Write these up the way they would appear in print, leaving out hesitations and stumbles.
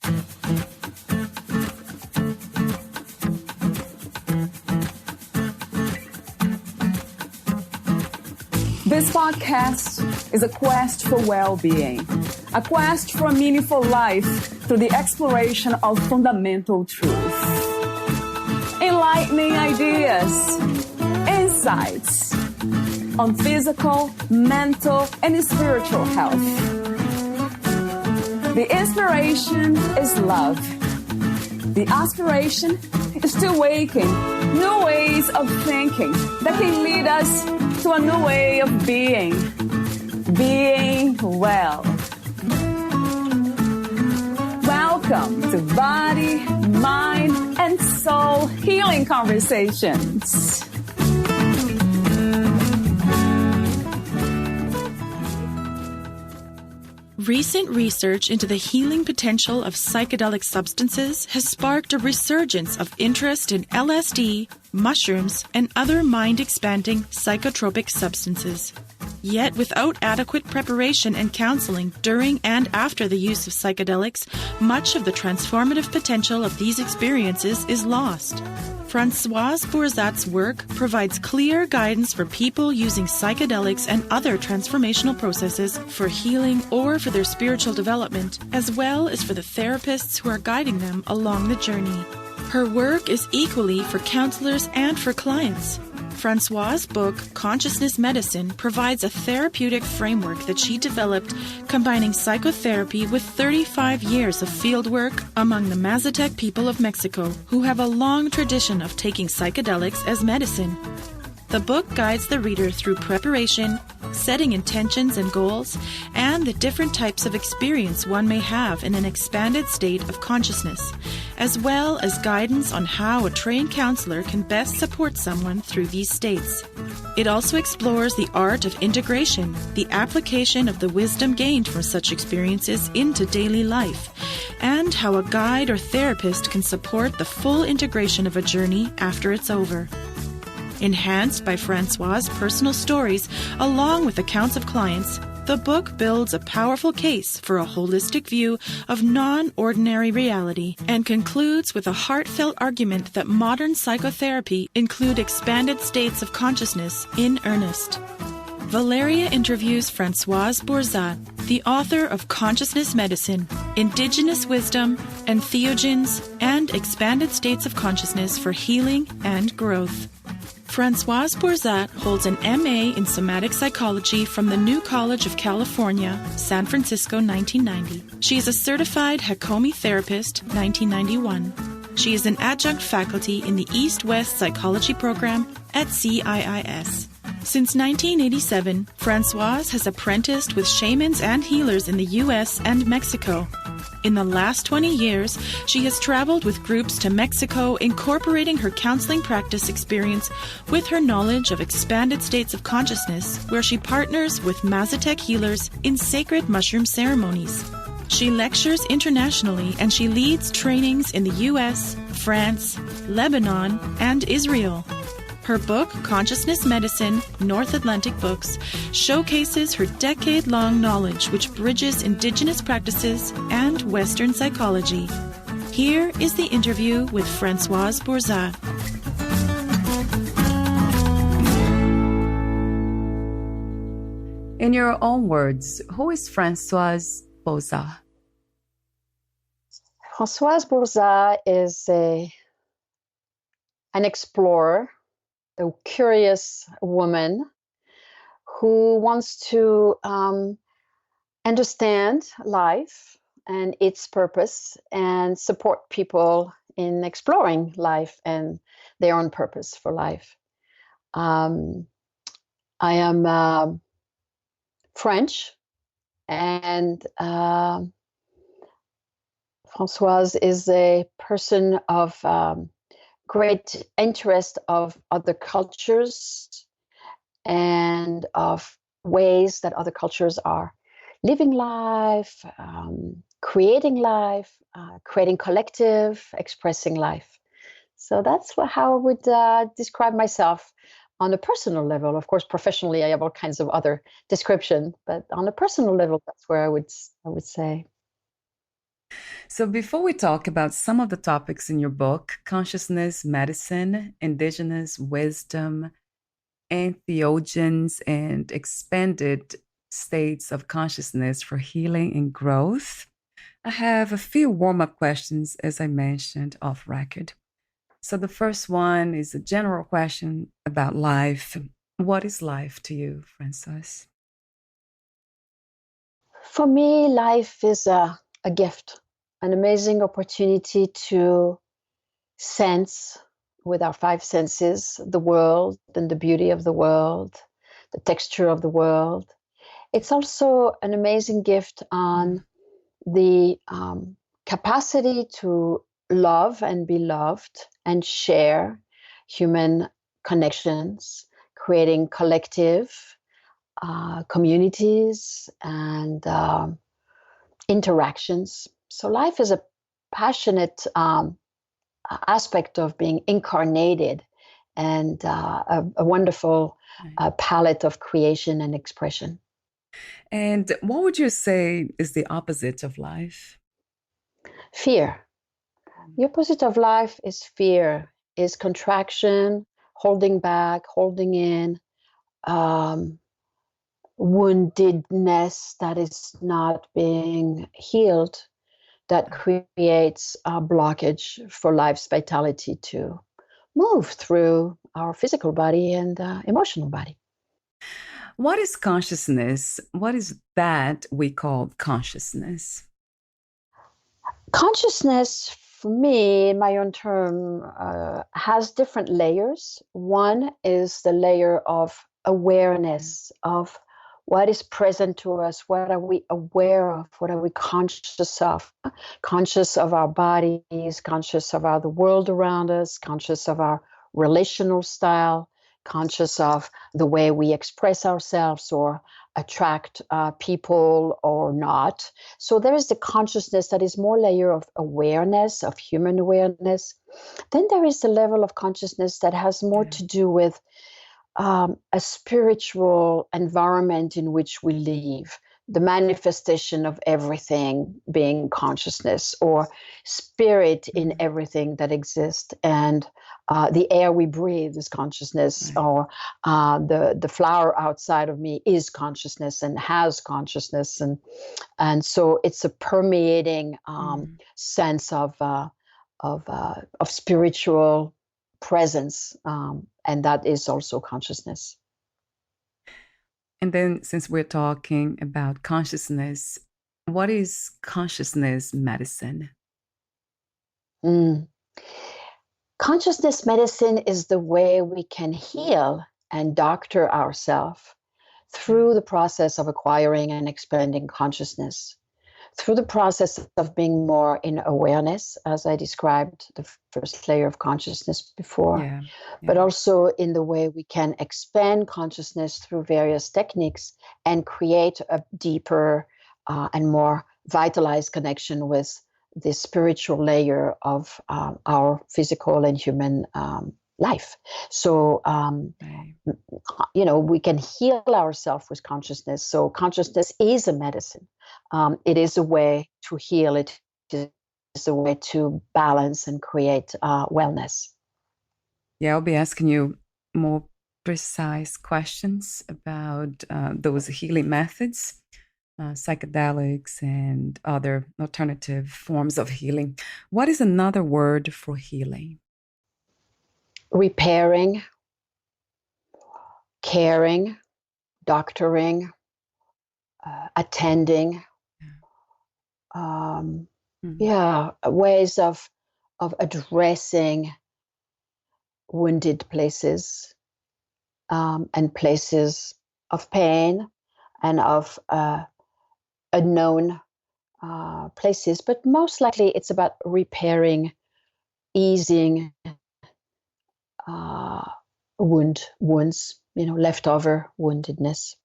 This podcast is a quest for well-being, a quest for a meaningful life through the exploration of fundamental truth. Enlightening ideas, insights on physical, mental, and spiritual health. The inspiration is love. The aspiration is to awaken new ways of thinking that can lead us to a new way of being well. Welcome to Body, Mind, and Soul Healing Conversations. Recent research into the healing potential of psychedelic substances has sparked a resurgence of interest in LSD, mushrooms, and other mind-expanding psychotropic substances. Yet, without adequate preparation and counseling during and after the use of psychedelics, much of the transformative potential of these experiences is lost. Francoise Bourzat's work provides clear guidance for people using psychedelics and other transformational processes for healing or for their spiritual development, as well as for the therapists who are guiding them along the journey. Her work is equally for counselors and for clients. Françoise's book, Consciousness Medicine, provides a therapeutic framework that she developed, combining psychotherapy with 35 years of fieldwork among the Mazatec people of Mexico, who have a long tradition of taking psychedelics as medicine. The book guides the reader through preparation, setting intentions and goals, and the different types of experience one may have in an expanded state of consciousness, as well as guidance on how a trained counselor can best support someone through these states. It also explores the art of integration, the application of the wisdom gained from such experiences into daily life, and how a guide or therapist can support the full integration of a journey after it's over. Enhanced by Françoise's personal stories, along with accounts of clients, the book builds a powerful case for a holistic view of non-ordinary reality and concludes with a heartfelt argument that modern psychotherapy include expanded states of consciousness in earnest. Valeria interviews Francoise Bourzat, the author of Consciousness Medicine, Indigenous Wisdom, Entheogens, and Expanded States of Consciousness for Healing and Growth. Francoise Bourzat holds an MA in Somatic Psychology from the New College of California, San Francisco, 1990. She is a certified Hakomi therapist, 1991. She is an adjunct faculty in the East-West Psychology program at CIIS. Since 1987, Françoise has apprenticed with shamans and healers in the U.S. and Mexico. In the last 20 years, she has traveled with groups to Mexico, incorporating her counseling practice experience with her knowledge of expanded states of consciousness, where she partners with Mazatec healers in sacred mushroom ceremonies. She lectures internationally and she leads trainings in the U.S., France, Lebanon, and Israel. Her book, Consciousness Medicine, North Atlantic Books, showcases her decade-long knowledge which bridges indigenous practices and Western psychology. Here is the interview with Francoise Bourzat. In your own words, who is Françoise Boza? Françoise Bourzat is an explorer, a curious woman who wants to understand life and its purpose and support people in exploring life and their own purpose for life. I am French, and Françoise is a person of great interest of other cultures and of ways that other cultures are living life, creating life, creating collective, expressing life. So that's how I would describe myself on a personal level. Of course, professionally, I have all kinds of other description, but on a personal level, that's where I would say. So, before we talk about some of the topics in your book, consciousness, medicine, indigenous wisdom, entheogens, and expanded states of consciousness for healing and growth, I have a few warm up questions, as I mentioned off record. So, the first one is a general question about life. What is life to you, Françoise? For me, life is a gift, an amazing opportunity to sense with our five senses the world and the beauty of the world, the texture of the world. It's also an amazing gift on the capacity to love and be loved and share human connections, creating collective communities and interactions. So life is a passionate aspect of being incarnated and a wonderful palette of creation and expression. And what would you say is the opposite of life? Fear. The opposite of life is fear, is contraction, holding back, holding in, woundedness that is not being healed, that creates a blockage for life's vitality to move through our physical body and emotional body. What is consciousness? What is that we call consciousness? Consciousness, for me, in my own term, has different layers. One is the layer of awareness of what is present to us, what are we aware of, what are we conscious of our bodies, conscious of the world around us, conscious of our relational style, conscious of the way we express ourselves or attract people or not. So there is the consciousness that is more layer of awareness, of human awareness. Then there is the level of consciousness that has more to do with a spiritual environment in which we live, the manifestation of everything being consciousness, or spirit in everything that exists, and the air we breathe is consciousness, or the flower outside of me is consciousness and has consciousness, and so it's a permeating sense of spiritual presence, and that is also consciousness. And then, since we're talking about consciousness, what is consciousness medicine? Consciousness medicine is the way we can heal and doctor ourselves through the process of acquiring and expanding consciousness, through the process of being more in awareness, as I described the first layer of consciousness before, but also in the way we can expand consciousness through various techniques and create a deeper and more vitalized connection with the spiritual layer of our physical and human life. So, we can heal ourselves with consciousness. So consciousness is a medicine. It is a way to heal. It is a way to balance and create wellness. Yeah, I'll be asking you more precise questions about those healing methods, psychedelics, and other alternative forms of healing. What is another word for healing? Repairing, caring, doctoring, attending. Ways of addressing wounded places and places of pain and of unknown places. But most likely it's about repairing, easing wounds, leftover woundedness.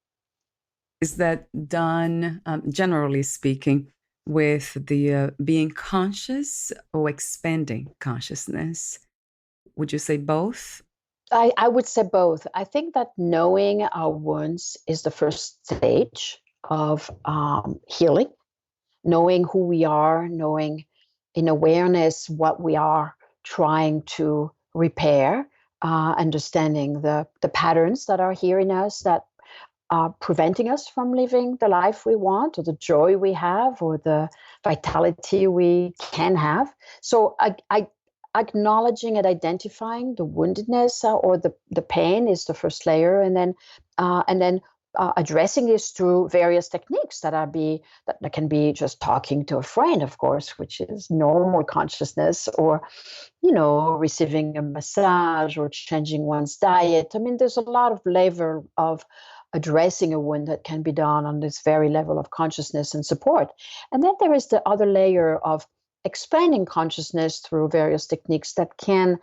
Is that done, generally speaking, with the being conscious or expanding consciousness? Would you say both? I would say both. I think that knowing our wounds is the first stage of healing. knowing who we are, knowing in awareness what we are trying to repair, understanding the patterns that are here in us that are preventing us from living the life we want, or the joy we have, or the vitality we can have. So I acknowledging and identifying the woundedness or the pain is the first layer, and then addressing this through various techniques that can be just talking to a friend, of course, which is normal consciousness, or receiving a massage or changing one's diet. I mean, there's a lot of level of addressing a wound that can be done on this very level of consciousness and support. And then there is the other layer of expanding consciousness through various techniques that can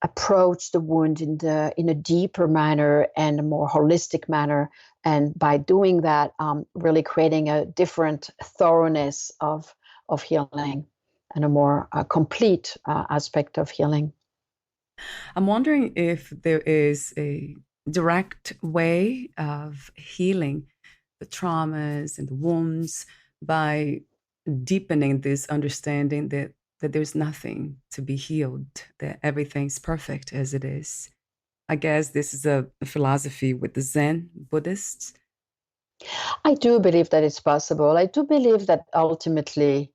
approach the wound in a deeper manner and a more holistic manner. And by doing that, really creating a different thoroughness of healing and a more complete aspect of healing. I'm wondering if there is a direct way of healing the traumas and the wounds by deepening this understanding that there's nothing to be healed, that everything's perfect as it is. I guess this is a philosophy with the Zen Buddhists. I do believe that it's possible. I do believe that ultimately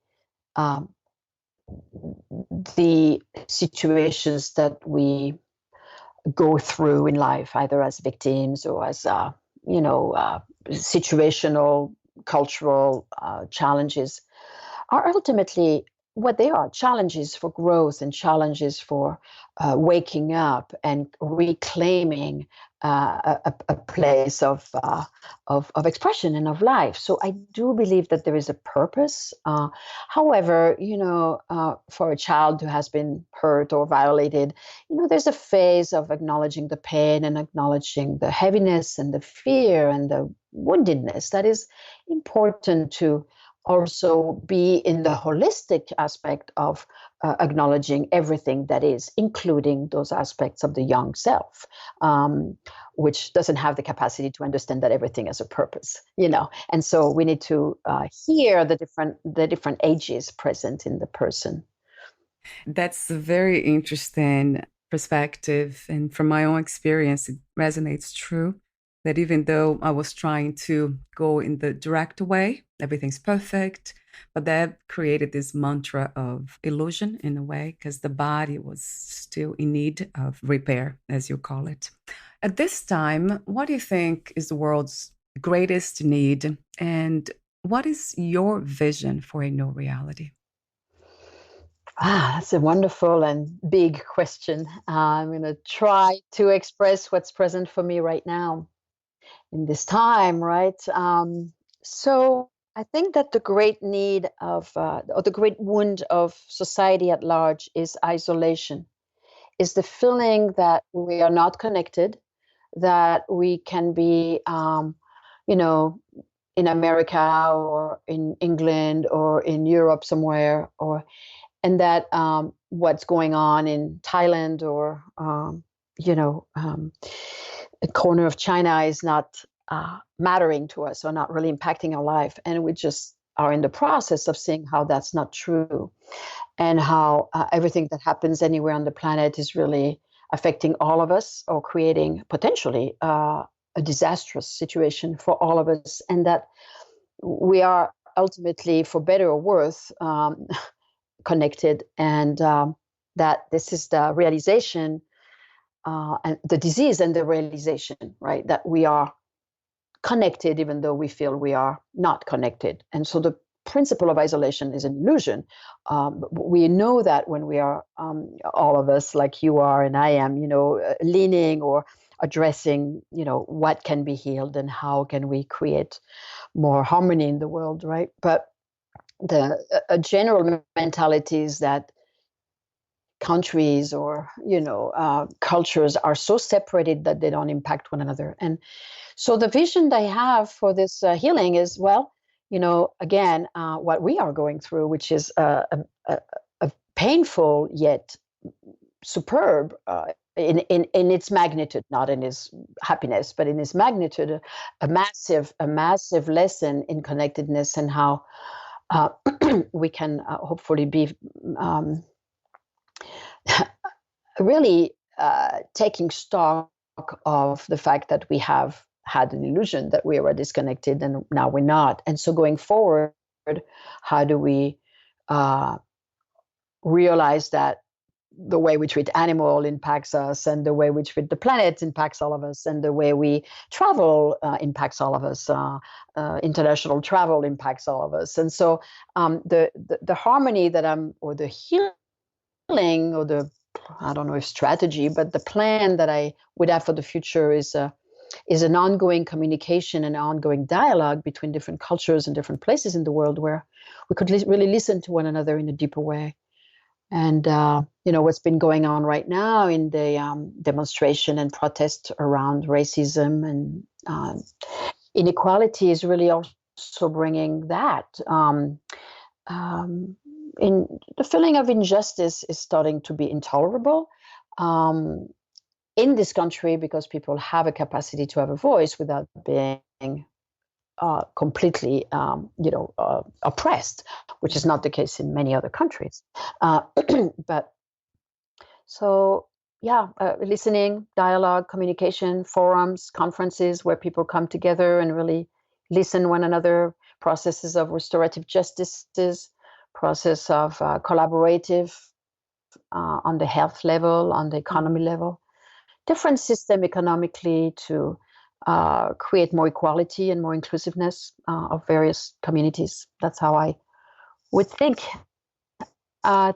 the situations that we go through in life, either as victims or as situational, cultural challenges, are ultimately what they are: challenges for growth and challenges for waking up and reclaiming a place of expression and of life. So I do believe that there is a purpose. However, for a child who has been hurt or violated, there's a phase of acknowledging the pain and acknowledging the heaviness and the fear and the woundedness that is important to also be in the holistic aspect of acknowledging everything that is, including those aspects of the young self, which doesn't have the capacity to understand that everything has a purpose, And so we need to hear the different ages present in the person. That's a very interesting perspective, and from my own experience, it resonates true. That even though I was trying to go in the direct way, everything's perfect, but that created this mantra of illusion in a way, because the body was still in need of repair, as you call it. At this time, what do you think is the world's greatest need, and what is your vision for a new reality? That's a wonderful and big question. I'm going to try to express what's present for me right now in this time, right? So I think that the great need of, or the great wound of society at large is isolation, is the feeling that we are not connected, that we can be, in America or in England or in Europe somewhere, and that what's going on in Thailand or, a corner of China is not mattering to us or not really impacting our life. And we just are in the process of seeing how that's not true, and how everything that happens anywhere on the planet is really affecting all of us or creating potentially a disastrous situation for all of us. And that we are ultimately, for better or worse, connected, and that this is the realization and the disease and the realization, right, that we are connected even though we feel we are not connected. And so the principle of isolation is an illusion. We know that when we are, all of us, like you are and I am, leaning or addressing, what can be healed and how can we create more harmony in the world, right? But a general mentality is that countries or cultures are so separated that they don't impact one another. And so the vision they have for this healing is, again, what we are going through, which is a painful yet superb in its magnitude, not in its happiness, but in its magnitude, a massive lesson in connectedness and how we can hopefully be really taking stock of the fact that we have had an illusion that we were disconnected and now we're not. And so going forward, how do we realize that the way we treat animal impacts us, and the way we treat the planet impacts all of us, and the way we travel impacts all of us. International travel impacts all of us. And so the harmony that or the healing, or the, I don't know if strategy, but the plan that I would have for the future is an ongoing communication and ongoing dialogue between different cultures and different places in the world, where we could really listen to one another in a deeper way. And, what's been going on right now in the demonstration and protest around racism and inequality is really also bringing that. In the feeling of injustice is starting to be intolerable in this country, because people have a capacity to have a voice without being completely, oppressed, which is not the case in many other countries. But so, listening, dialogue, communication, forums, conferences where people come together and really listen one another, processes of restorative justices, process of collaborative on the health level, on the economy level, different system economically to create more equality and more inclusiveness of various communities. That's how I would think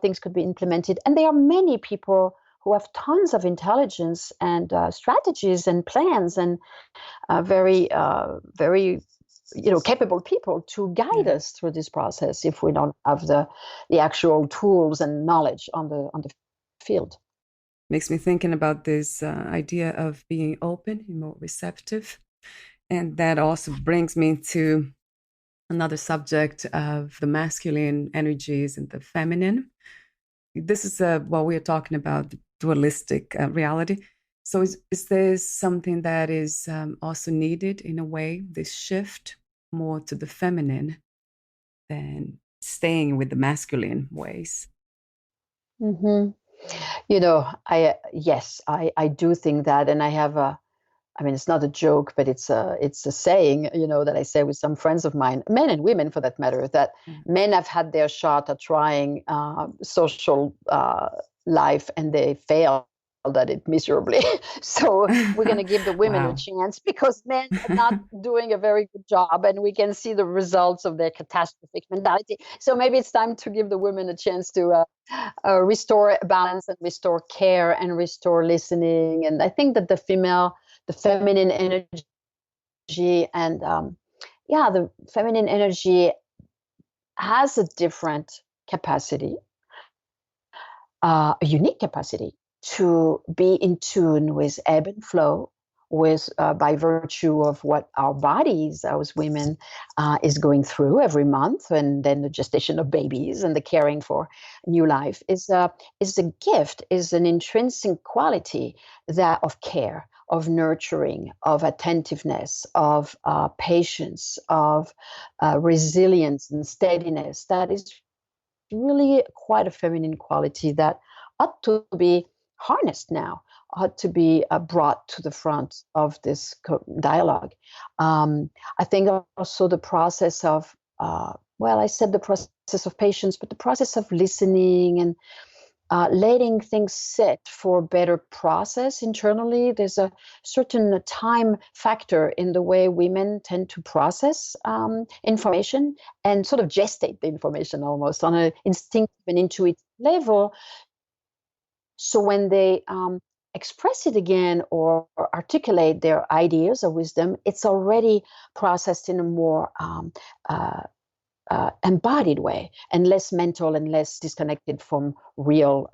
things could be implemented. And there are many people who have tons of intelligence and strategies and plans, and very capable people to guide us through this process if we don't have the actual tools and knowledge on the field. Makes me thinking about this idea of being open and more receptive. And that also brings me to another subject of the masculine energies and the feminine. This is what we are talking about, the dualistic reality. So is there something that is also needed in a way, this shift more to the feminine than staying with the masculine ways? Mm-hmm. I do think that, and I have it's not a joke, but it's a saying, that I say with some friends of mine, men and women for that matter, that men have had their shot at trying social life and they failed at it miserably. So we're going to give the women a chance, because men are not doing a very good job, and we can see the results of their catastrophic mentality. So maybe it's time to give the women a chance to restore balance and restore care and restore listening. And I think that the feminine energy and the feminine energy has a different capacity, a unique capacity to be in tune with ebb and flow, with by virtue of what our bodies as women is going through every month, and then the gestation of babies and the caring for new life is a gift, is an intrinsic quality that of care, of nurturing, of attentiveness, of patience, of resilience and steadiness. That is really quite a feminine quality that ought to be harnessed now, ought to be brought to the front of this dialogue. I think also the process of, I said the process of patience, but the process of listening and letting things sit for a better process internally. There's a certain time factor in the way women tend to process information and sort of gestate the information almost on an instinctive and intuitive level. So when they express it again or articulate their ideas or wisdom, it's already processed in a more embodied way, and less mental and less disconnected from real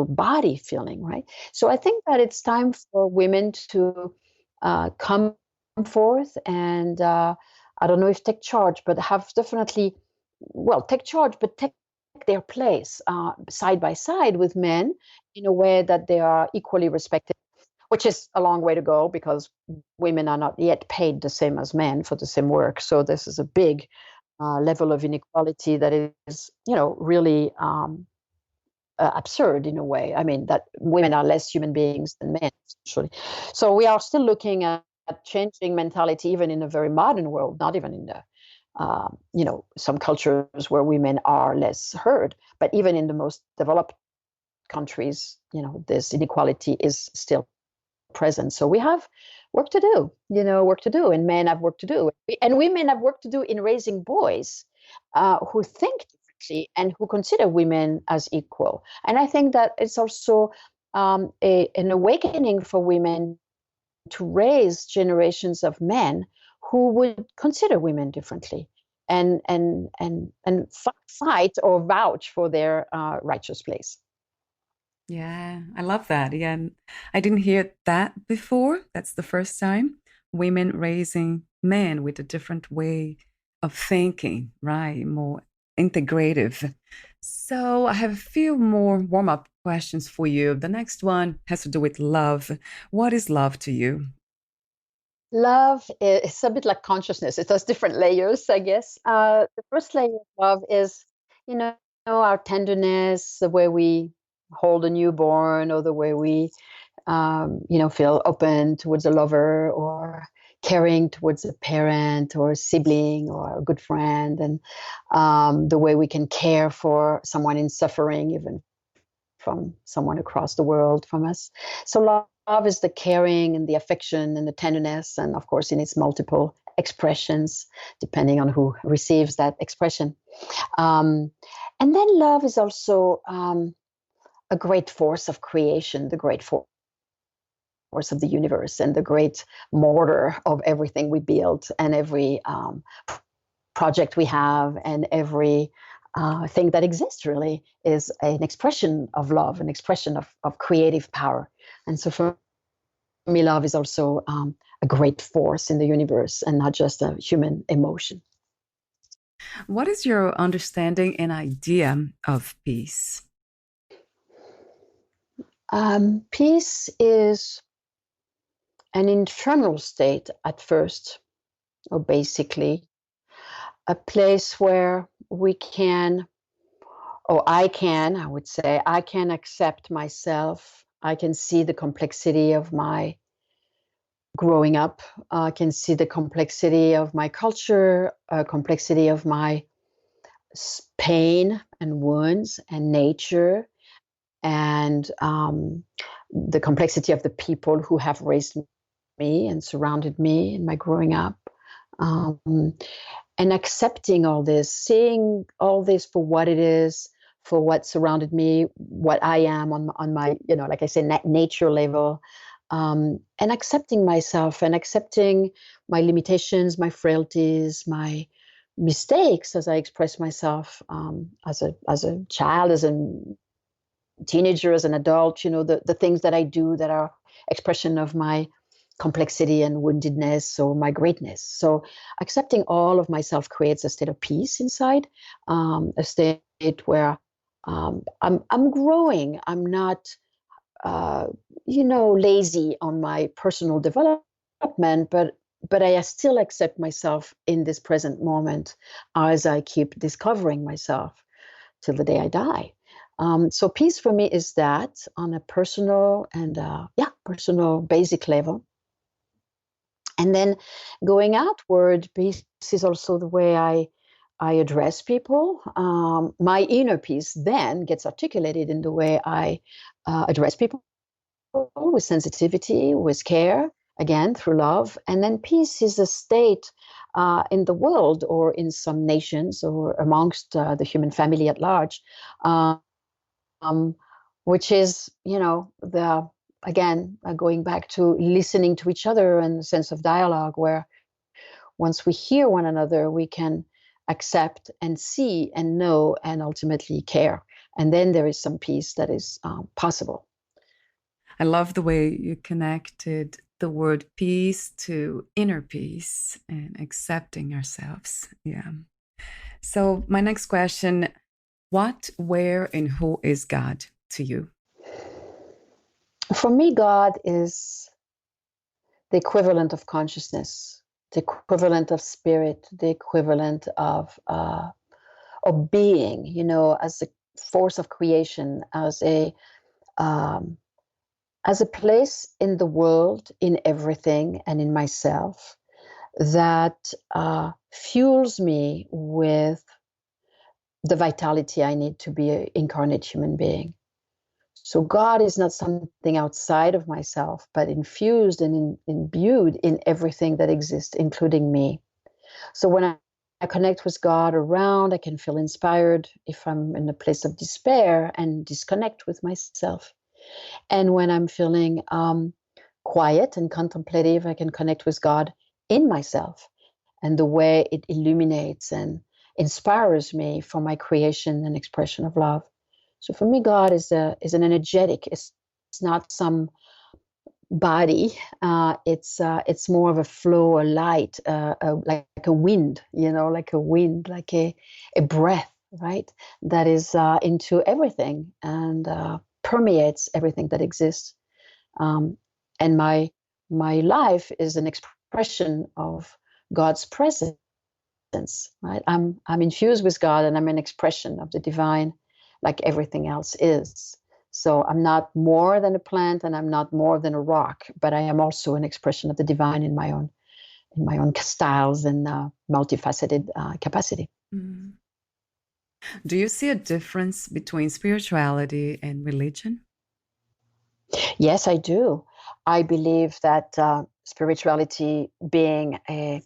body feeling, right? So I think that it's time for women to come forth and I don't know if take charge, but have definitely, take charge, but take their place side by side with men in a way that they are equally respected, which is a long way to go because women are not yet paid the same as men for the same work. So this is a big level of inequality that is, really absurd in a way. I mean, that women are less human beings than men, essentially. So we are still looking at changing mentality, even in a very modern world, not even in the, some cultures where women are less heard, but even in the most developed countries, this inequality is still present. So we have work to do, and men have work to do. And women have work to do in raising boys who think differently and who consider women as equal. And I think that it's also an awakening for women to raise generations of men who would consider women differently and fight or vouch for their righteous place. Yeah, I love that. Yeah, and I didn't hear that before. That's the first time. Women raising men with a different way of thinking, right? More integrative. So I have a few more warm-up questions for you. The next one has to do with love. What is love to you? Love is a bit like consciousness. It has different layers, I guess. The first layer of love is, our tenderness, the way we hold a newborn, or the way we, feel open towards a lover, or caring towards a parent or a sibling or a good friend, and the way we can care for someone in suffering, even from someone across the world from us. So love is the caring and the affection and the tenderness, and of course in its multiple expressions, depending on who receives that expression. And then love is also a great force of creation, the great force of the universe, and the great mortar of everything we build, and every project we have, and every thing that exists really is an expression of love, an expression of creative power. And so for me, love is also a great force in the universe and not just a human emotion. What is your understanding and idea of peace? Peace is an internal state at first, or basically a place where we can, or I would say, I can accept myself. I can see the complexity of my growing up. I can see the complexity of my culture, complexity of my pain and wounds and nature, and the complexity of the people who have raised me and surrounded me in my growing up. And accepting all this, seeing all this for what it is, for what surrounded me, what I am on my, like I say, nature level, and accepting myself and accepting my limitations, my frailties, my mistakes as I express myself as a child, as a teenager, as an adult, the things that I do that are expression of my complexity and woundedness or my greatness. So accepting all of myself creates a state of peace inside, a state where I'm growing. I'm not, lazy on my personal development, but I still accept myself in this present moment as I keep discovering myself till the day I die. So peace for me is that on a personal and personal basic level. And then going outward, peace is also the way I address people. My inner peace then gets articulated in the way I address people with sensitivity, with care, again, through love. And then peace is a state in the world or in some nations or amongst the human family at large, which is, going back to listening to each other and the sense of dialogue, where once we hear one another, we can accept and see and know and ultimately care. And then there is some peace that is possible. I love the way you connected the word peace to inner peace and accepting ourselves. Yeah. So my next question, what, where, and who is God to you? For me, God is the equivalent of consciousness, the equivalent of spirit, the equivalent of being, as a force of creation, um, as a place in the world, in everything, and in myself that fuels me with the vitality I need to be an incarnate human being. So God is not something outside of myself, but infused and imbued in everything that exists, including me. So when I connect with God around, I can feel inspired if I'm in a place of despair and disconnect with myself. And when I'm feeling quiet and contemplative, I can connect with God in myself and the way it illuminates and inspires me for my creation and expression of love. So for me, God is an energetic. It's not some body. It's more of a flow, a light, like a wind. Like a wind, like a breath, right? That is into everything and permeates everything that exists. And my life is an expression of God's presence. Right? I'm infused with God, and I'm an expression of the divine, like everything else is. So I'm not more than a plant, and I'm not more than a rock, but I am also an expression of the divine in my own styles and multifaceted capacity. Mm. Do you see a difference between spirituality and religion? Yes, I do. I believe that spirituality being a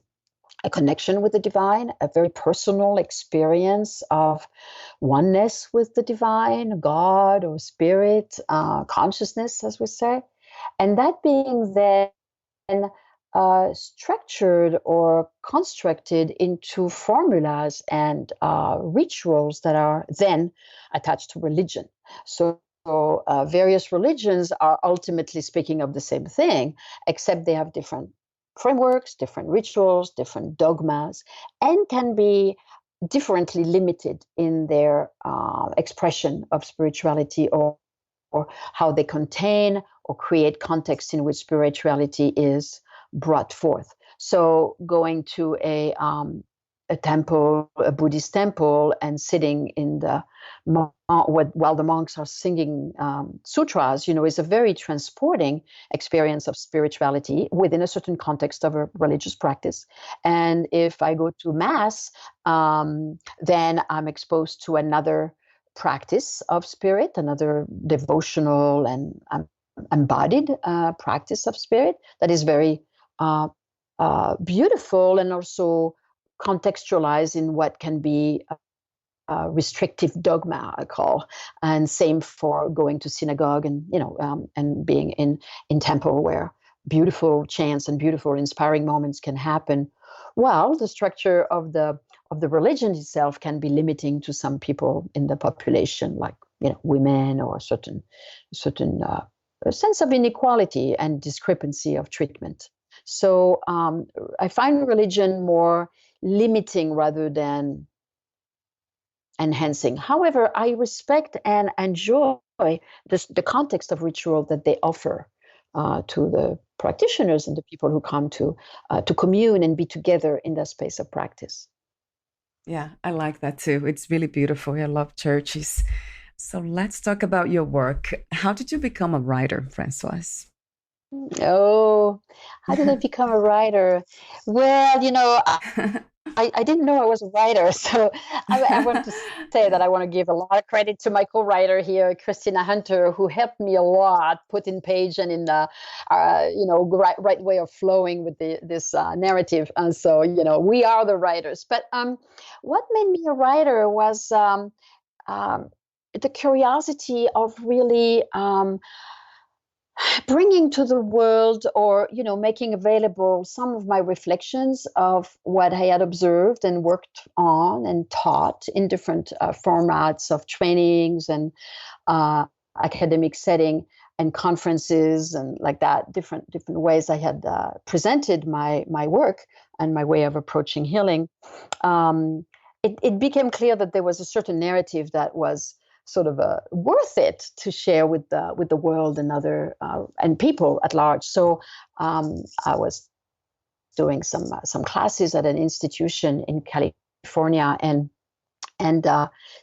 connection with the divine, a very personal experience of oneness with the divine, God or spirit, consciousness, as we say. And that being then structured or constructed into formulas and rituals that are then attached to religion. So various religions are ultimately speaking of the same thing, except they have different frameworks, different rituals, different dogmas, and can be differently limited in their expression of spirituality or how they contain or create context in which spirituality is brought forth. So going to a temple, a Buddhist temple, and sitting in the while the monks are singing sutras, is a very transporting experience of spirituality within a certain context of a religious practice. And if I go to mass, then I'm exposed to another practice of spirit, another devotional and embodied practice of spirit that is very beautiful and also contextualized in what can be restrictive dogma, I call, and same for going to synagogue and and being in temple where beautiful chants and beautiful inspiring moments can happen. Well, the structure of the religion itself can be limiting to some people in the population, like women, or a certain sense of inequality and discrepancy of treatment. So I find religion more limiting rather than enhancing. However, I respect and enjoy the context of ritual that they offer to the practitioners and the people who come to commune and be together in that space of practice. Yeah, I like that too. It's really beautiful. I love churches. So let's talk about your work. How did you become a writer, Françoise? Oh, how did I become a writer? Well, I didn't know I was a writer, so I want to say that I want to give a lot of credit to my co-writer here, Christina Hunter, who helped me a lot put in page and in the right way of flowing with this narrative. And so we are the writers. But what made me a writer was the curiosity of really bringing to the world, or making available some of my reflections of what I had observed and worked on and taught in different formats of trainings and academic setting and conferences and like that, different ways I had presented my work and my way of approaching healing. It became clear that there was a certain narrative that was sort of worth it to share with the world and other and people at large. So I was doing some classes at an institution in California, and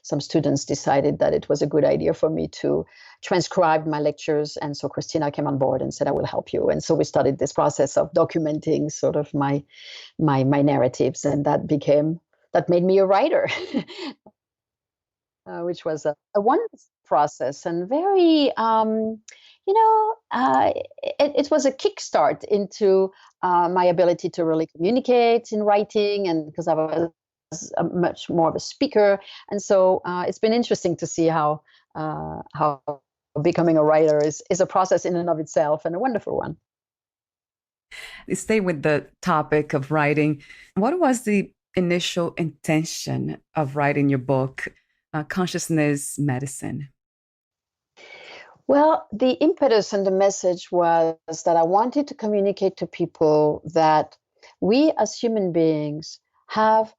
some students decided that it was a good idea for me to transcribe my lectures. And so Christina came on board and said, I will help you. And so we started this process of documenting sort of my narratives. And that made me a writer, which was a wonderful process and very, it was a kickstart into my ability to really communicate in writing, and because I was much more of a speaker. And so it's been interesting to see how becoming a writer is a process in and of itself, and a wonderful one. Stay with the topic of writing. What was the initial intention of writing your book, Consciousness Medicine? Well, the impetus and the message was that I wanted to communicate to people that we as human beings have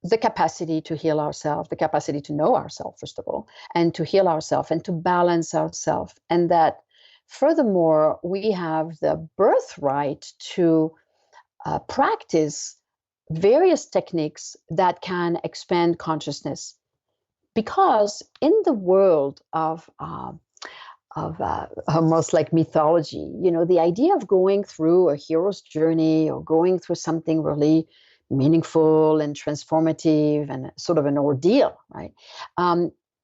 the capacity to heal ourselves, the capacity to know ourselves, first of all, and to heal ourselves and to balance ourselves. And that furthermore, we have the birthright to practice various techniques that can expand consciousness. Because in the world of almost like mythology, the idea of going through a hero's journey or going through something really meaningful and transformative and sort of an ordeal, right,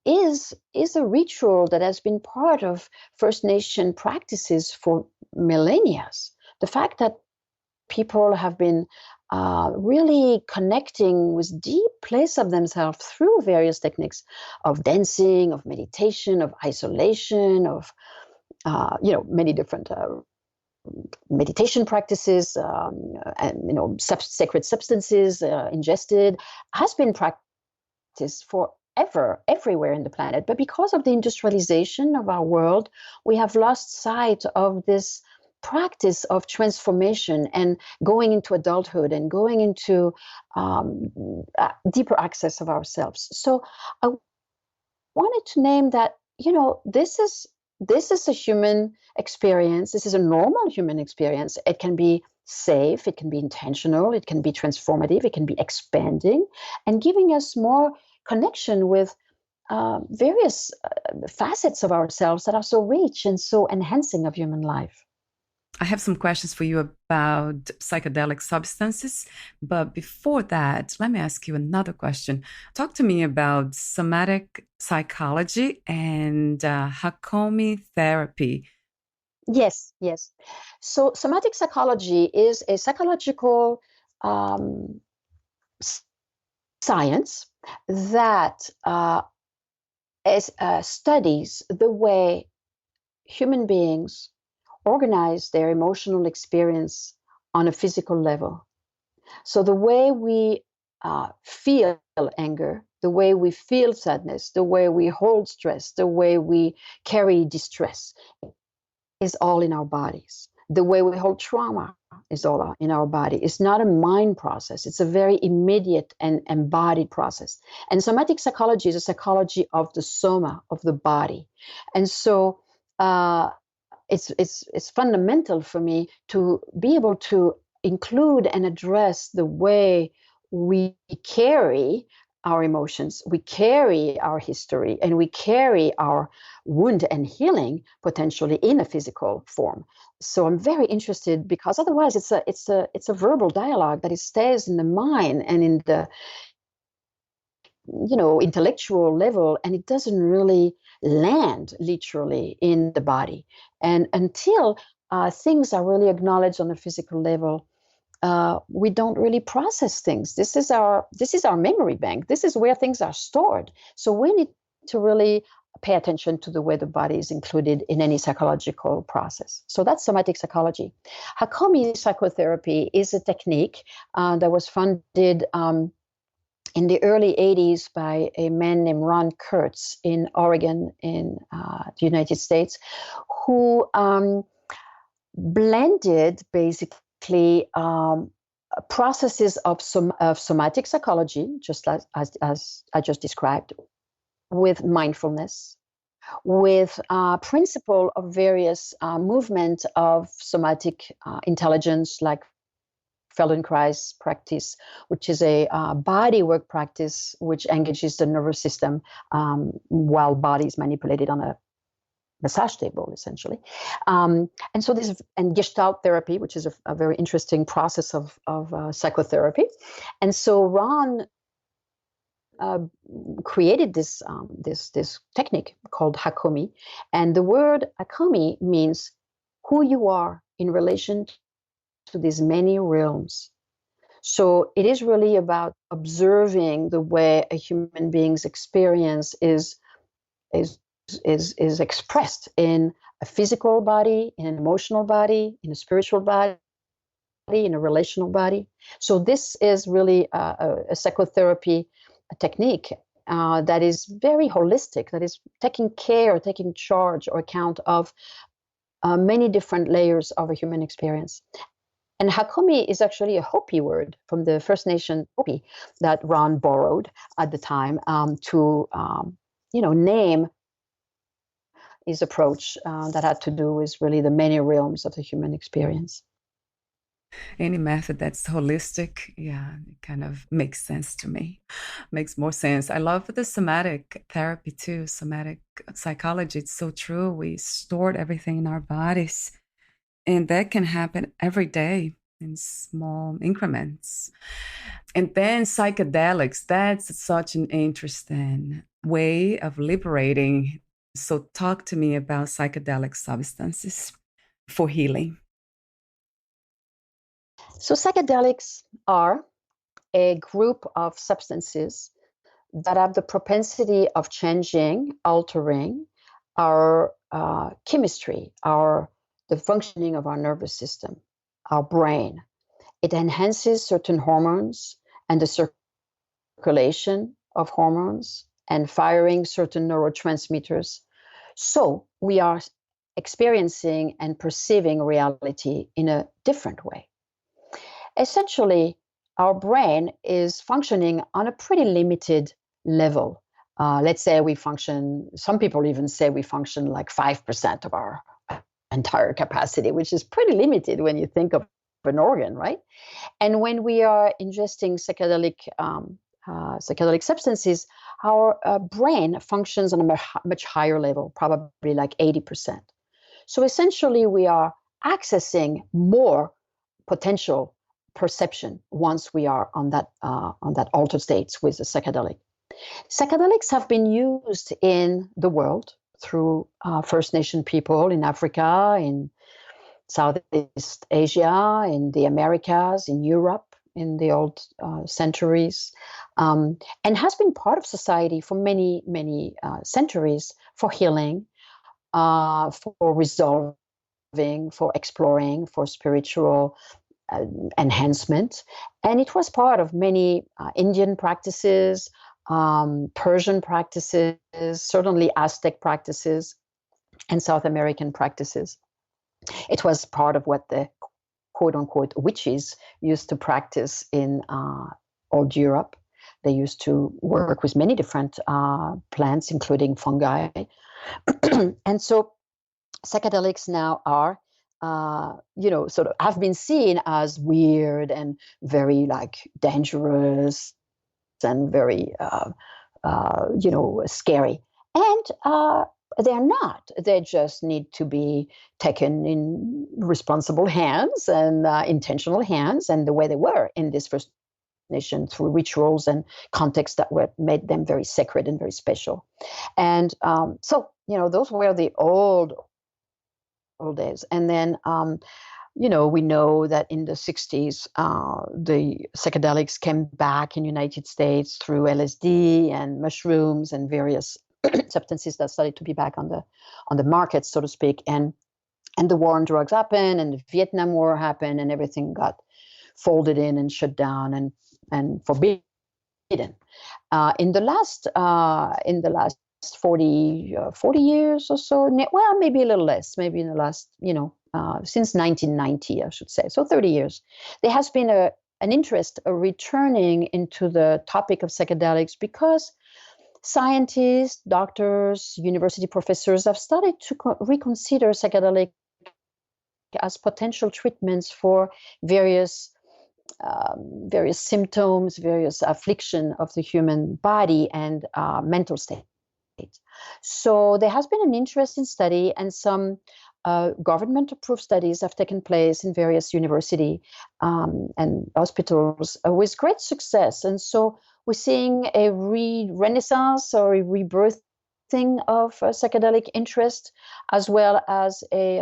is a ritual that has been part of First Nation practices for millennia. The fact that people have been really connecting with deep place of themselves through various techniques of dancing, of meditation, of isolation, of many different meditation practices, and sacred substances ingested, has been practiced forever, everywhere in the planet. But because of the industrialization of our world, we have lost sight of this practice of transformation and going into adulthood and going into deeper access of ourselves. So I wanted to name that, this is a human experience. This is a normal human experience. It can be safe, it can be intentional, it can be transformative, it can be expanding and giving us more connection with various facets of ourselves that are so rich and so enhancing of human life. I have some questions for you about psychedelic substances. But before that, let me ask you another question. Talk to me about somatic psychology and Hakomi therapy. Yes. So somatic psychology is a psychological science that studies the way human beings organize their emotional experience on a physical level. So the way we feel anger, the way we feel sadness, the way we hold stress, the way we carry distress is all in our bodies. The way we hold trauma is all in our body. It's not a mind process. It's a very immediate and embodied process. And somatic psychology is a psychology of the soma, of the body. And so it's fundamental for me to be able to include and address the way we carry our emotions, we carry our history, and we carry our wound and healing potentially in a physical form. So I'm very interested, because otherwise it's a verbal dialogue that it stays in the mind and in the intellectual level, and it doesn't really land literally in the body. And until things are really acknowledged on a physical level, we don't really process things. This is our memory bank. This is where things are stored. So we need to really pay attention to the way the body is included in any psychological process. So that's somatic psychology. Hakomi psychotherapy is a technique that was funded in the early 80s by a man named Ron Kurtz in Oregon in the United States, who blended basically processes of somatic psychology, just as I just described, with mindfulness, with principle of various movement of somatic intelligence, like Feldenkrais practice, which is a body work practice which engages the nervous system while body is manipulated on a massage table, essentially. And so and Gestalt therapy, which is a very interesting process of psychotherapy. And so Ron created this technique called Hakomi, and the word Hakomi means who you are in relation to these many realms. So it is really about observing the way a human being's experience is expressed in a physical body, in an emotional body, in a spiritual body, in a relational body. So this is really a psychotherapy technique that is very holistic, that is taking charge or account of many different layers of a human experience. And Hakomi is actually a Hopi word from the First Nation Hopi that Ron borrowed at the time to name his approach that had to do with really the many realms of the human experience. Any method that's holistic, yeah, it kind of makes sense to me. Makes more sense. I love the somatic therapy too, somatic psychology. It's so true. We stored everything in our bodies, and that can happen every day in small increments. And then psychedelics, that's such an interesting way of liberating. So talk to me about psychedelic substances for healing. So psychedelics are a group of substances that have the propensity of changing, altering our chemistry, the functioning of our nervous system, our brain. It enhances certain hormones and the circulation of hormones and firing certain neurotransmitters. So we are experiencing and perceiving reality in a different way. Essentially, our brain is functioning on a pretty limited level. Let's say some people even say we function like 5% of our entire capacity, which is pretty limited when you think of an organ, right? And when we are ingesting psychedelic substances, our brain functions on a much higher level, probably like 80%. So essentially, we are accessing more potential perception once we are on that altered states with the psychedelic. Psychedelics have been used in the world through First Nation people in Africa, in Southeast Asia, in the Americas, in Europe, in the old centuries, and has been part of society for many, many centuries for healing, for resolving, for exploring, for spiritual enhancement. And it was part of many Indian practices, Persian practices, certainly Aztec practices, and South American practices. It was part of what the quote-unquote witches used to practice in old Europe. They used to work with many different plants, including fungi. And so psychedelics now are sort of have been seen as weird and very dangerous and very, scary. And they're not. They just need to be taken in responsible hands and intentional hands, and the way they were in this First Nation through rituals and contexts that made them very sacred and very special. And so, those were the old days. And then, we know that in the 60s, the psychedelics came back in the United States through LSD and mushrooms and various substances that started to be back on the market, so to speak. And the war on drugs happened, and the Vietnam War happened, and everything got folded in and shut down and forbidden. In the last 40 years or so, well, maybe a little less, maybe in the last, since 1990, I should say, so 30 years, there has been an interest returning into the topic of psychedelics because scientists, doctors, university professors have started to reconsider psychedelic as potential treatments for various symptoms, various affliction of the human body and mental state. So there has been an interesting study, and some government-approved studies have taken place in various university and hospitals with great success. And so we're seeing a renaissance or a rebirthing of psychedelic interest, as well as a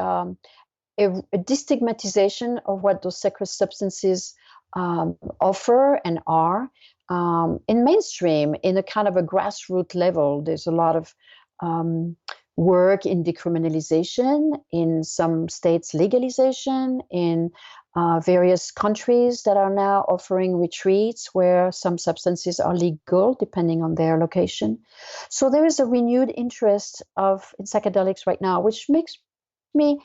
destigmatization of what those sacred substances offer and are. In mainstream, in a kind of a grassroots level, there's a lot of work in decriminalization, in some states legalization, in various countries that are now offering retreats where some substances are legal depending on their location. So there is a renewed interest in psychedelics right now, which makes me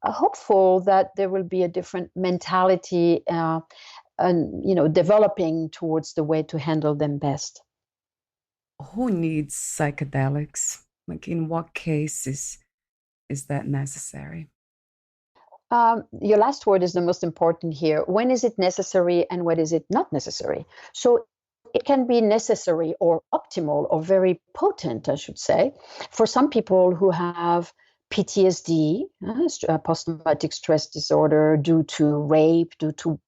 hopeful that there will be a different mentality and developing towards the way to handle them best. Who needs psychedelics? Like, in what cases is that necessary? Your last word is the most important here. When is it necessary and when is it not necessary? So it can be necessary or optimal or very potent, I should say, for some people who have PTSD, post-traumatic stress disorder, due to rape, due to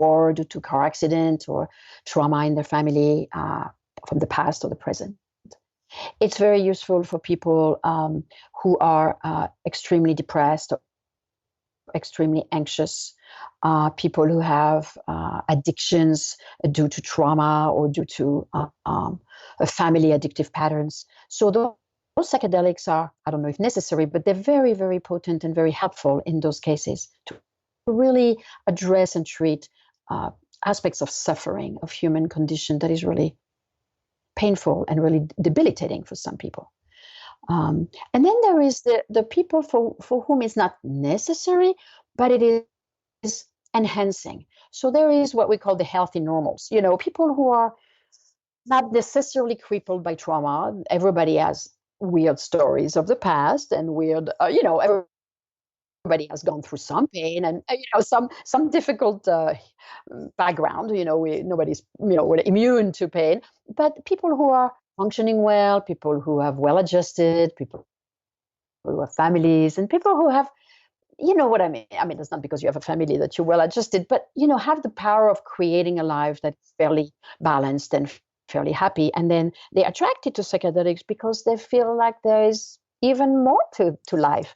war, due to car accident or trauma in their family from the past or the present. It's very useful for people who are extremely depressed, or extremely anxious, people who have addictions due to trauma or due to family addictive patterns. So those psychedelics are, I don't know if necessary, but they're very, very potent and very helpful in those cases to really address and treat aspects of suffering, of human condition that is really painful and really debilitating for some people. And then there is the people for whom it's not necessary, but it is enhancing. So there is what we call the healthy normals. People who are not necessarily crippled by trauma. Everybody has weird stories of the past and weird, everybody has gone through some pain and some difficult background. Nobody's immune to pain, but people who are functioning well, people who have well-adjusted, people who have families, and people who have, you know what I mean? I mean, it's not because you have a family that you're well-adjusted, but, have the power of creating a life that's fairly balanced and fairly happy. And then they're attracted to psychedelics because they feel like there is even more to life,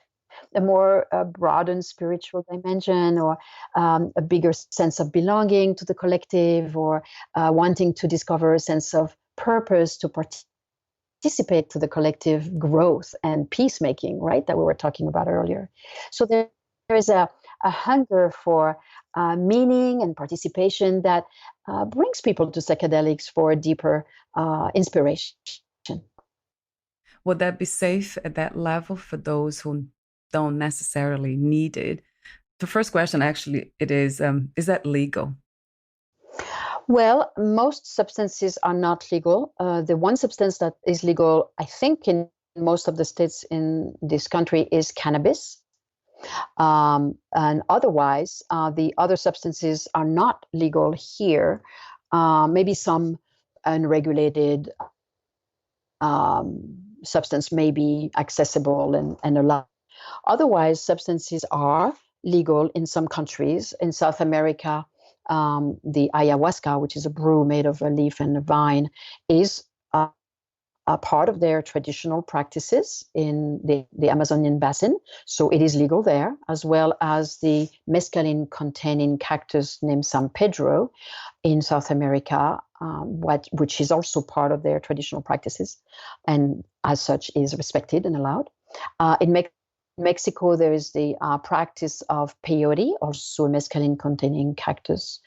a more broadened spiritual dimension, or a bigger sense of belonging to the collective, or wanting to discover a sense of purpose to participate to the collective growth and peacemaking, right, that we were talking about earlier. So there is a hunger for meaning and participation that brings people to psychedelics for a deeper inspiration. Would that be safe at that level for those who don't necessarily need it? The first question, actually, it is that legal? Well, most substances are not legal. The one substance that is legal, I think, in most of the states in this country is cannabis. And otherwise, the other substances are not legal here. Maybe some unregulated substance may be accessible and allowed. Otherwise, substances are legal in some countries. In South America, the ayahuasca, which is a brew made of a leaf and a vine, is a part of their traditional practices in the Amazonian basin. So it is legal there, as well as the mescaline-containing cactus named San Pedro in South America, which is also part of their traditional practices, and as such is respected and allowed. In Mexico, there is the practice of peyote, also a mescaline-containing cactus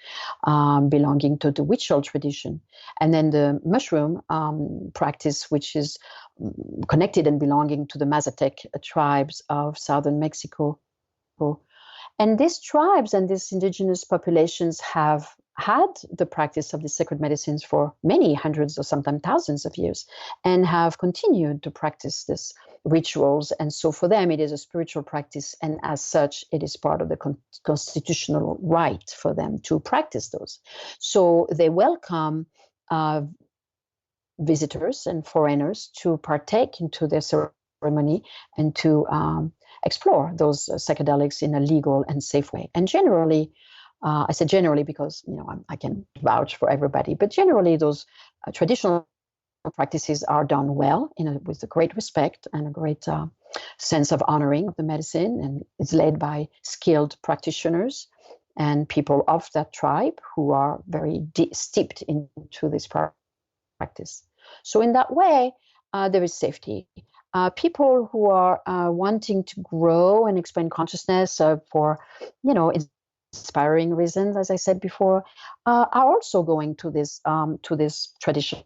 belonging to the Huichol tradition. And then the mushroom practice, which is connected and belonging to the Mazatec tribes of southern Mexico. And these tribes and these indigenous populations have had the practice of the sacred medicines for many hundreds or sometimes thousands of years and have continued to practice this rituals. And so for them, it is a spiritual practice. And as such, it is part of the constitutional right for them to practice those. So they welcome visitors and foreigners to partake into their ceremony and to explore those psychedelics in a legal and safe way. And generally, I said generally because I can vouch for everybody, but generally those traditional practices are done well with a great respect and a great sense of honoring of the medicine, and it's led by skilled practitioners and people of that tribe who are very steeped into this practice. So in that way, there is safety. People who are wanting to grow and expand consciousness for, inspiring reasons, as I said before, are also going to this traditional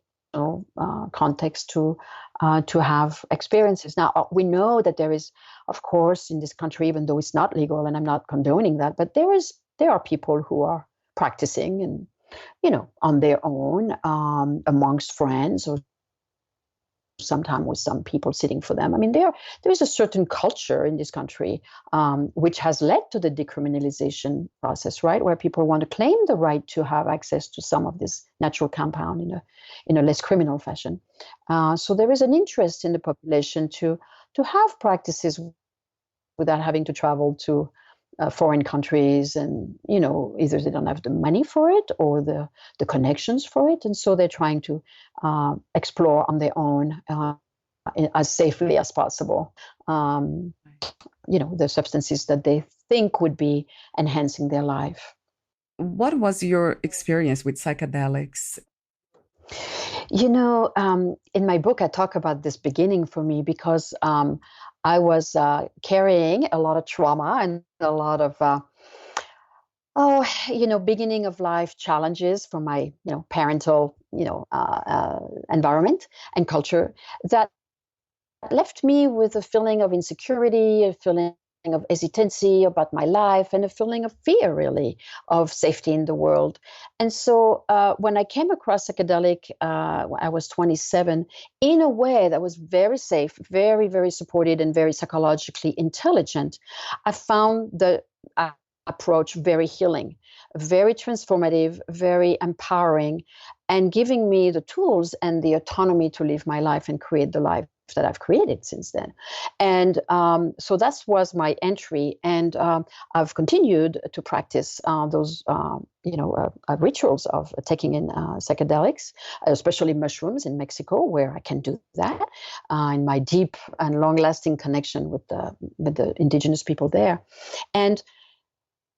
context to have experiences. Now, we know that there is, of course, in this country, even though it's not legal, and I'm not condoning that, but there are people who are practicing and on their own, amongst friends, or sometimes with some people sitting for them. I mean, there is a certain culture in this country which has led to the decriminalization process, right? Where people want to claim the right to have access to some of this natural compound in a less criminal fashion. So there is an interest in the population to have practices without having to travel to foreign countries, and either they don't have the money for it or the connections for it, and so they're trying to explore on their own as safely as possible the substances that they think would be enhancing their life. What was your experience with psychedelics? In my book, I talk about this beginning for me because I was carrying a lot of trauma and a lot of, beginning of life challenges from my, parental, environment and culture that left me with a feeling of insecurity, a feeling of hesitancy about my life, and a feeling of fear, really, of safety in the world. And so when I came across psychedelic, I was 27, in a way that was very safe, very, very supported, and very psychologically intelligent, I found the approach very healing, very transformative, very empowering, and giving me the tools and the autonomy to live my life and create the life that I've created since then. And so that was my entry. And I've continued to practice those, rituals of taking in psychedelics, especially mushrooms in Mexico, where I can do that in my deep and long-lasting connection with the indigenous people there. And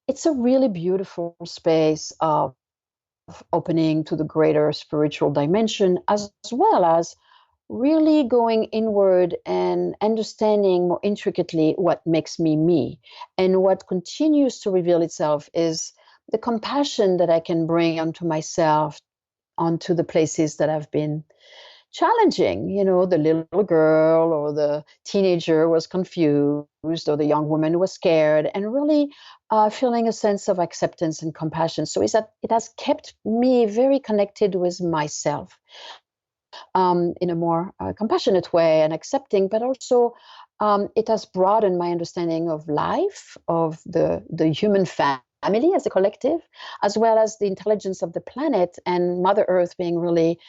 it's a really beautiful space of opening to the greater spiritual dimension, as well as really going inward and understanding more intricately what makes me me. And what continues to reveal itself is the compassion that I can bring onto myself, onto the places that have been challenging. The little girl or the teenager was confused, or the young woman was scared, and really feeling a sense of acceptance and compassion. So it has kept me very connected with myself. In a more compassionate way and accepting, but also it has broadened my understanding of life, of the human family as a collective, as well as the intelligence of the planet and Mother Earth being really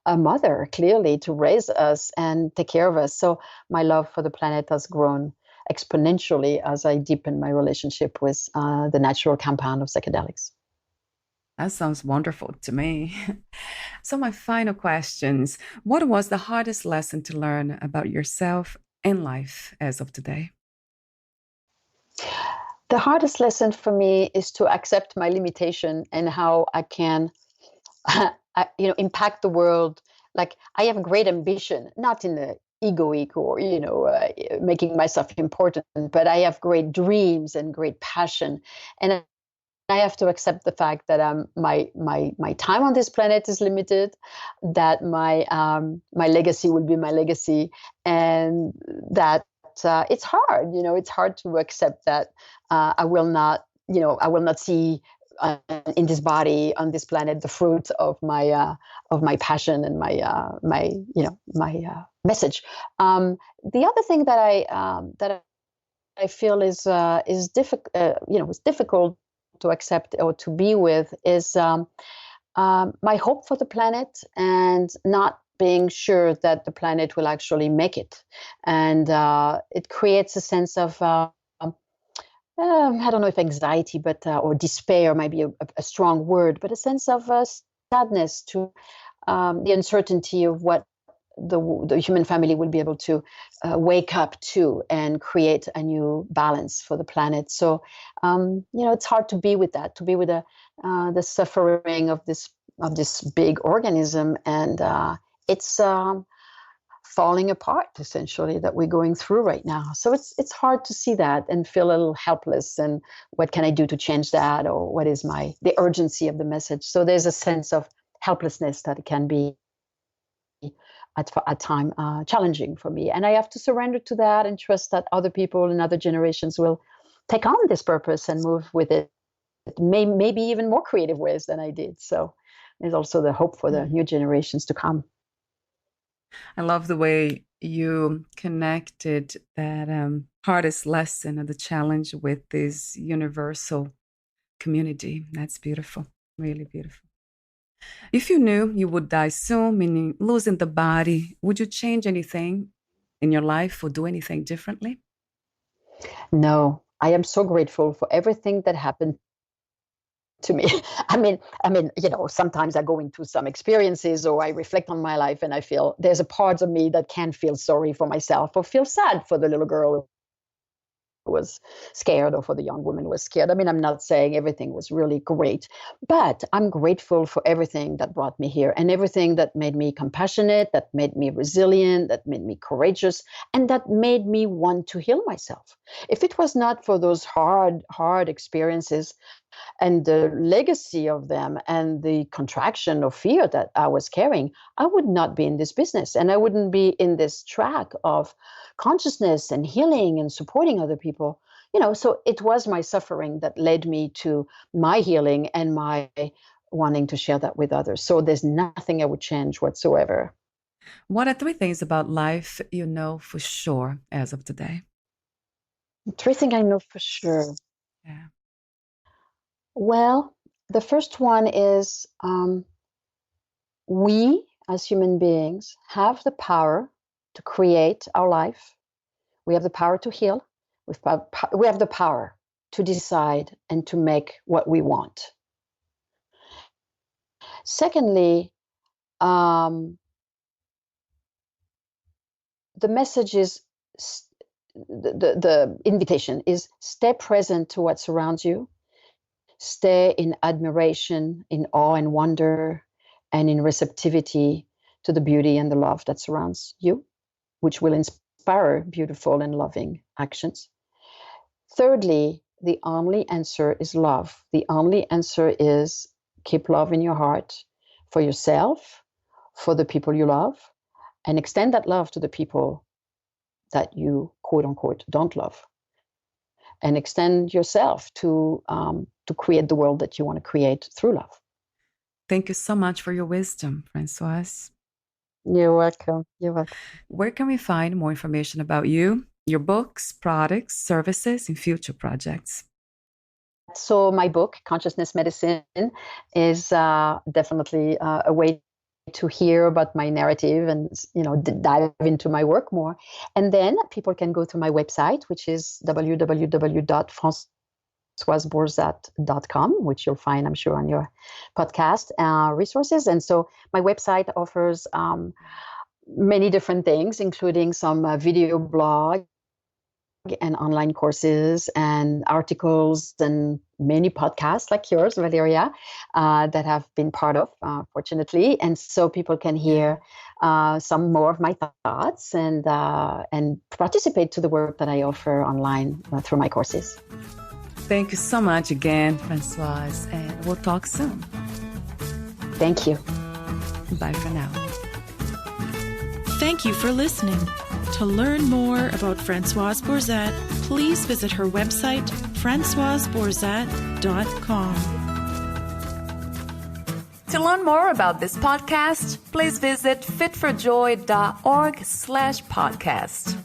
a mother, clearly, to raise us and take care of us. So my love for the planet has grown exponentially as I deepen my relationship with the natural compound of psychedelics. That sounds wonderful to me. So my final questions. What was the hardest lesson to learn about yourself and life as of today? The hardest lesson for me is to accept my limitation and how I can, impact the world. Like, I have a great ambition, not in the egoic or, making myself important, but I have great dreams and great passion. And I have to accept the fact that my time on this planet is limited, that my legacy will be my legacy, and that it's hard. It's hard to accept that I will not see in this body on this planet, the fruit of my passion and my message. The other thing that I feel is difficult to accept or to be with is my hope for the planet and not being sure that the planet will actually make it. And it creates a sense of, I don't know if anxiety, but or despair might be a strong word, but a sense of sadness to the uncertainty of what the human family will be able to wake up to and create a new balance for the planet. So, it's hard to be with that, to be with the suffering of this big organism, and it's falling apart essentially that we're going through right now. So it's hard to see that and feel a little helpless. And what can I do to change that, or what is the urgency of the message? So there's a sense of helplessness that can be at time challenging for me, and I have to surrender to that and trust that other people and other generations will take on this purpose and move with it, maybe even more creative ways than I did. So there's also the hope for the new generations to come. I love the way you connected that hardest lesson or the challenge with this universal community. That's beautiful, really beautiful. If you knew you would die soon, meaning losing the body, would you change anything in your life or do anything differently? No, I am so grateful for everything that happened to me. I mean, sometimes I go into some experiences or I reflect on my life and I feel there's a part of me that can feel sorry for myself or feel sad for the little girl who was scared or for the young woman who was scared. I mean, I'm not saying everything was really great, but I'm grateful for everything that brought me here and everything that made me compassionate, that made me resilient, that made me courageous, and that made me want to heal myself. If it was not for those hard experiences and the legacy of them and the contraction of fear that I was carrying, I would not be in this business and I wouldn't be in this track of consciousness and healing and supporting other people. So it was my suffering that led me to my healing and my wanting to share that with others. So there's nothing I would change whatsoever. What are 3 things about life you know for sure as of today? 3 things I know for sure. Yeah. Well, the first one is we as human beings have the power to create our life. We have the power to heal. We have the power to decide and to make what we want. Secondly, the message is, the invitation is, stay present to what surrounds you. Stay in admiration, in awe and wonder, and in receptivity to the beauty and the love that surrounds you, which will inspire beautiful and loving actions. Thirdly, the only answer is love. The only answer is keep love in your heart for yourself, for the people you love, and extend that love to the people that you, quote unquote, don't love. And extend yourself to create the world that you want to create through love. Thank you so much for your wisdom, Françoise. You're welcome. You're welcome. Where can we find more information about you, your books, products, services, and future projects? So my book, Consciousness Medicine, is definitely a way to hear about my narrative and dive into my work more. And then people can go to my website, which is www.francoisebourzat.com, which you'll find, I'm sure, on your podcast resources. And so my website offers many different things, including some video blog and online courses and articles and many podcasts like yours, Valeria, that have been part of, fortunately. And so people can hear some more of my thoughts and participate to the work that I offer online through my courses. Thank you so much again, Françoise, and we'll talk soon. Thank you. Bye for now. Thank you for listening. To learn more about Francoise Bourzat, please visit her website, francoisebourzat.com. To learn more about this podcast, please visit fitforjoy.org/podcast.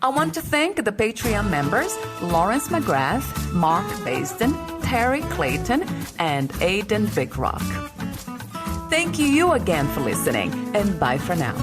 I want to thank the Patreon members Lawrence McGrath, Mark Basden, Terry Clayton, and Aidan Bickrock. Thank you again for listening, and bye for now.